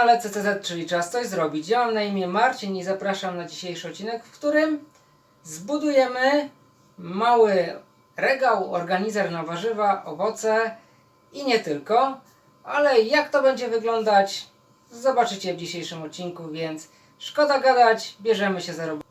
Ale CCZ, czyli Czas Coś Zrobić. Ja mam na imię Marcin i zapraszam na dzisiejszy odcinek, w którym zbudujemy mały regał, organizer na warzywa, owoce i nie tylko. Ale jak to będzie wyglądać, zobaczycie w dzisiejszym odcinku, więc szkoda gadać, bierzemy się za robotę.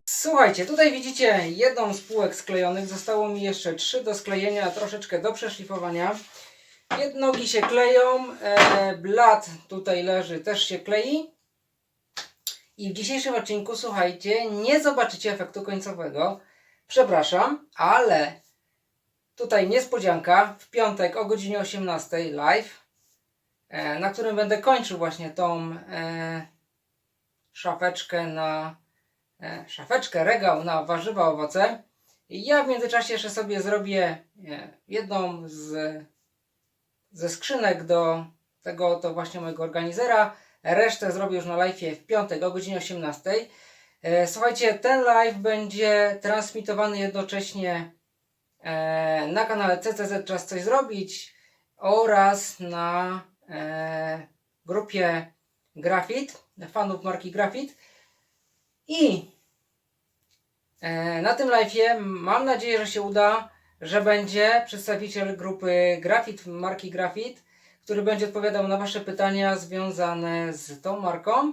Słuchajcie, tutaj widzicie jedną z półek sklejonych. Zostało mi jeszcze 3 do sklejenia, troszeczkę do przeszlifowania. Nogi się kleją, blat tutaj leży, też się klei. I w dzisiejszym odcinku, słuchajcie, nie zobaczycie efektu końcowego. Przepraszam, ale tutaj niespodzianka. W piątek o godzinie 18 live, na którym będę kończył właśnie tą szafeczkę, regał na warzywa, owoce. I ja w międzyczasie jeszcze sobie zrobię jedną ze skrzynek do tego to właśnie mojego organizera. Resztę zrobię już na live w piątek o godzinie 18. Słuchajcie, ten live będzie transmitowany jednocześnie na kanale CCZ Czas Coś Zrobić oraz na grupie Graphite, fanów marki Graphite. I na tym live'ie mam nadzieję, że się uda, że będzie przedstawiciel grupy Graphite, marki Graphite, który będzie odpowiadał na Wasze pytania związane z tą marką.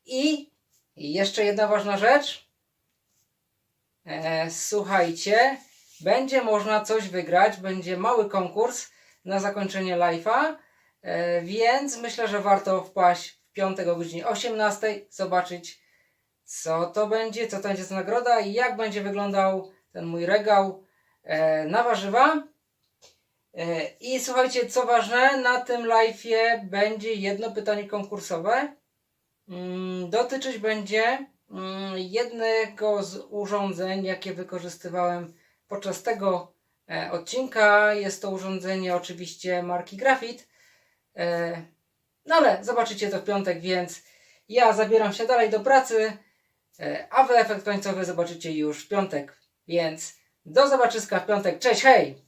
I jeszcze jedna ważna rzecz. Słuchajcie, będzie można coś wygrać, będzie mały konkurs na zakończenie live'a, więc myślę, że warto wpaść w piątek o godzinie 18, zobaczyć co to będzie za nagroda i jak będzie wyglądał ten mój regał na warzywa. I słuchajcie, co ważne, na tym live'ie będzie jedno pytanie konkursowe. Dotyczyć będzie jednego z urządzeń, jakie wykorzystywałem podczas tego odcinka. Jest to urządzenie oczywiście marki Graphite. No ale zobaczycie to w piątek, więc ja zabieram się dalej do pracy, a wy efekt końcowy zobaczycie już w piątek. Więc do zobaczyska w piątek. Cześć, hej!